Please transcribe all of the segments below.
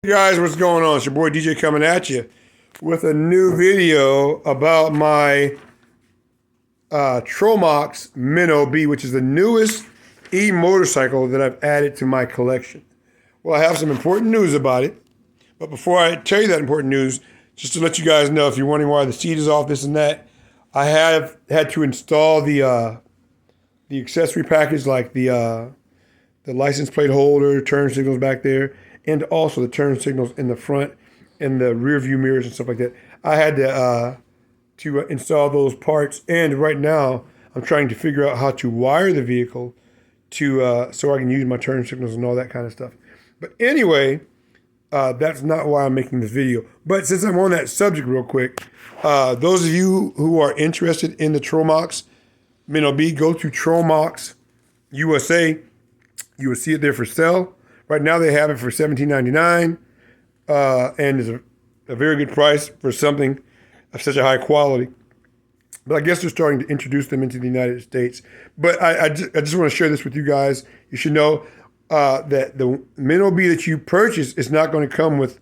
Hey guys, what's going on? It's your boy DJ coming at you with a new video about my Tromox Minnow B, which is the newest e-motorcycle that I've added to my collection. Well, I have some important news about it, but before I tell you that important news, just to let you guys know, if you're wondering why the seat is off, this and that, I have had to install the accessory package, like the license plate holder, turn signals back there, and also the turn signals in the front and the rear view mirrors and stuff like that. I had to install those parts, and right now I'm trying to figure out how to wire the vehicle to so I can use my turn signals and all that kind of stuff. But anyway, that's not why I'm making this video. But since I'm on that subject real quick, those of you who are interested in the Tromox Mino B, go to Tromox USA. You will see it there for sale. Right now they have it for $17.99, and it's a very good price for something of such a high quality. But I guess they're starting to introduce them into the United States. But I just want to share this with you guys. You should know that the Minnow B that you purchase is not going to come with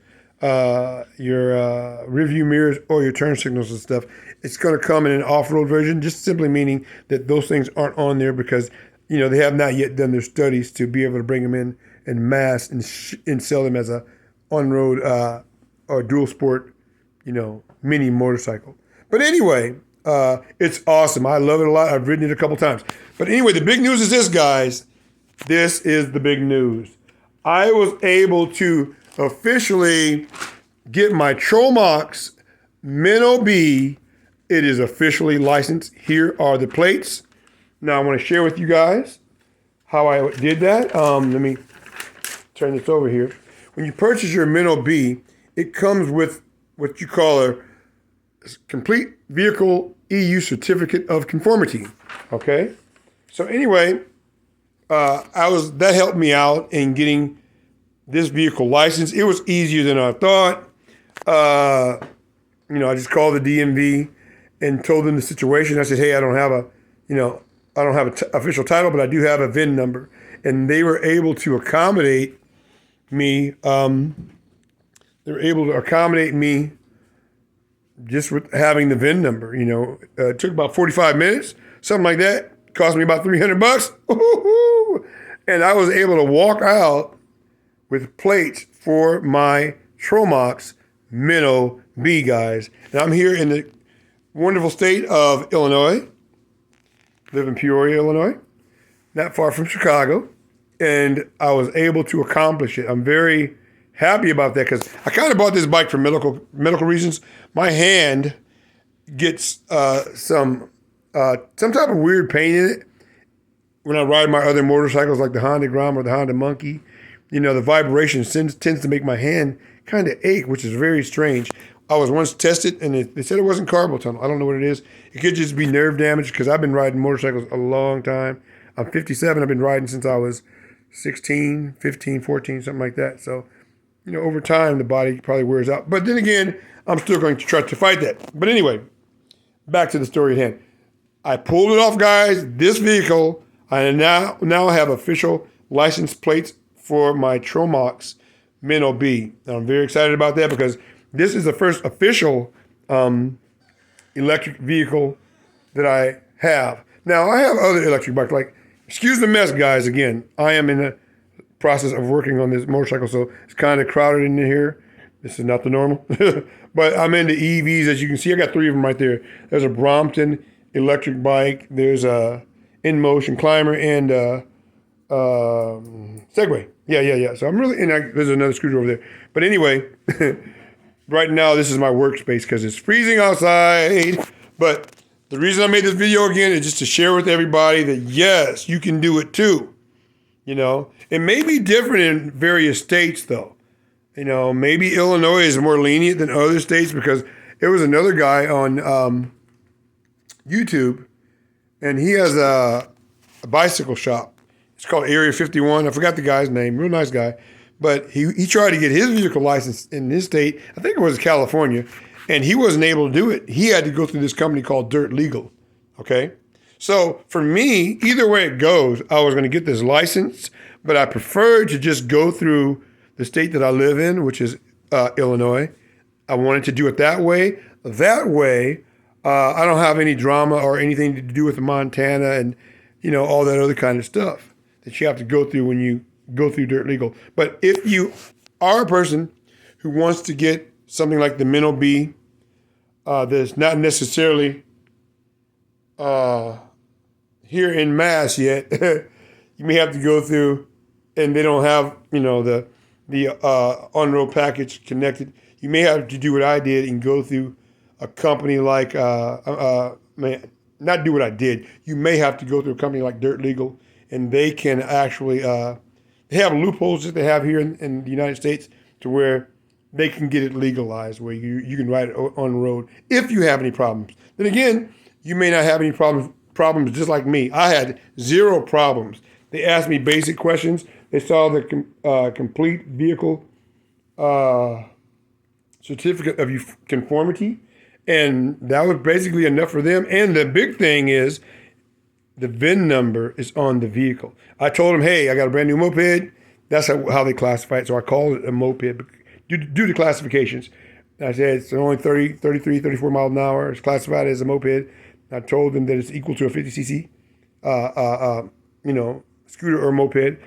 your rear view mirrors or your turn signals and stuff. It's going to come in an off-road version, just simply meaning that those things aren't on there because they have not yet done their studies to be able to bring them in mass and sell them as a on-road or dual sport, mini motorcycle. But anyway, it's awesome. I love it a lot. I've ridden it a couple times. But anyway, the big news is this, guys. This is the big news. I was able to officially get my Tromox Mino B. It is officially licensed. Here are the plates. Now I want to share with you guys how I did that. Let me turn this over here. When you purchase your Minnow B, it comes with what you call a complete vehicle EU certificate of conformity. Okay. So anyway, that helped me out in getting this vehicle licensed. It was easier than I thought. I just called the DMV and told them the situation. I said, hey, I don't have an official title, but I do have a VIN number. And they were able to accommodate me. They were able to accommodate me just with having the VIN number. It took about 45 minutes, something like that. Cost me about $300. And I was able to walk out with plates for my Tromox Minnow B, guys. And I'm here in the wonderful state of Illinois. Live in Peoria, Illinois, not far from Chicago, and I was able to accomplish it. I'm very happy about that because I kind of bought this bike for medical reasons. My hand gets some type of weird pain in it when I ride my other motorcycles like the Honda Grom or the Honda Monkey. The vibration tends to make my hand kind of ache, which is very strange. I was once tested, and they said it wasn't carpal tunnel. I don't know what it is. It could just be nerve damage because I've been riding motorcycles a long time. I'm 57. I've been riding since I was 16, 15, 14, something like that. So, over time, the body probably wears out. But then again, I'm still going to try to fight that. But anyway, back to the story at hand. I pulled it off, guys. This vehicle, I now have official license plates for my Tromox Mino B. And I'm very excited about that because this is the first official electric vehicle that I have. Now, I have other electric bikes. Like, excuse the mess, guys. Again, I am in the process of working on this motorcycle, so it's kind of crowded in here. This is not the normal. But I'm into EVs, as you can see. I got 3 of them right there. There's a Brompton electric bike. There's a InMotion Climber and Segway. Yeah. So I'm really, and there's another scooter over there. But anyway, right now this is my workspace because it's freezing outside. But the reason I made this video again is just to share with everybody that yes, you can do it too. It may be different in various states though. Maybe Illinois is more lenient than other states because there was another guy on YouTube, and he has a bicycle shop. It's called Area 51. I forgot the guy's name. Real nice guy. But he tried to get his vehicle license in his state. I think it was California. And he wasn't able to do it. He had to go through this company called Dirt Legal. Okay? So for me, either way it goes, I was going to get this license. But I preferred to just go through the state that I live in, which is Illinois. I wanted to do it that way. That way, I don't have any drama or anything to do with Montana and, all that other kind of stuff that you have to go through when you go through Dirt Legal. But if you are a person who wants to get something like the Minnow B, that's not necessarily here in Mass yet, you may have to go through, and they don't have, the on-road package connected. You may have to do what I did and go through a company like, not do what I did. You may have to go through a company like Dirt Legal, and they can actually, they have loopholes that they have here in the United States to where they can get it legalized, where you can ride it on the road if you have any problems. Then again, you may not have any problems just like me. I had zero problems. They asked me basic questions. They saw the complete vehicle certificate of conformity, and that was basically enough for them. And the big thing is the VIN number is on the vehicle. I told them, hey, I got a brand new moped. That's how they classify it. So I called it a moped due to classifications. I said it's only 30, 33, 34 miles an hour. It's classified as a moped. I told them that it's equal to a 50cc, scooter or moped.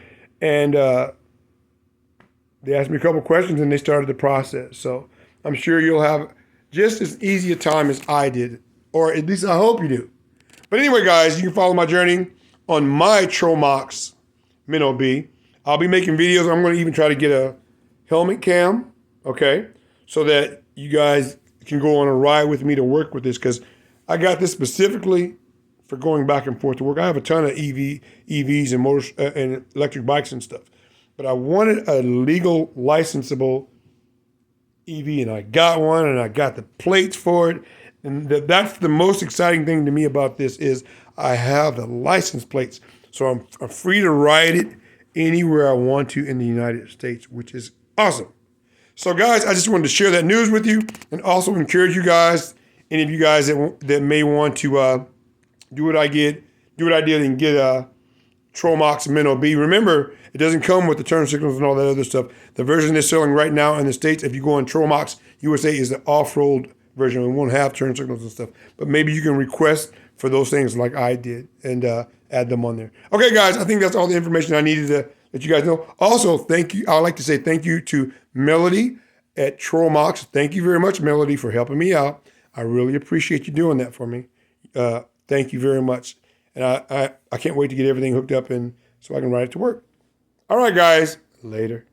And they asked me a couple questions, and they started the process. So I'm sure you'll have just as easy a time as I did, or at least I hope you do. But anyway, guys, you can follow my journey on my Tromox Mino B. I'll be making videos. I'm going to even try to get a helmet cam, okay, so that you guys can go on a ride with me to work with this, because I got this specifically for going back and forth to work. I have a ton of EVs and motors and electric bikes and stuff, but I wanted a legal, licensable EV, and I got one, and I got the plates for it. And that's the most exciting thing to me about this is I have the license plates, so I'm free to ride it anywhere I want to in the United States, which is awesome. So, guys, I just wanted to share that news with you, and also encourage you guys, any of you guys that may want to do what I did and get a Tromox Mino B. Remember, it doesn't come with the turn signals and all that other stuff. The version they're selling right now in the States, if you go on Tromox USA, is the off-road version. It won't have turn signals and stuff. But maybe you can request for those things like I did and add them on there. Okay, guys, I think that's all the information I needed to let you guys know. Also, thank you. I would like to say thank you to Melody at Tromox. Thank you very much, Melody, for helping me out. I really appreciate you doing that for me. Thank you very much. And I can't wait to get everything hooked up and so I can ride it to work. All right, guys. Later.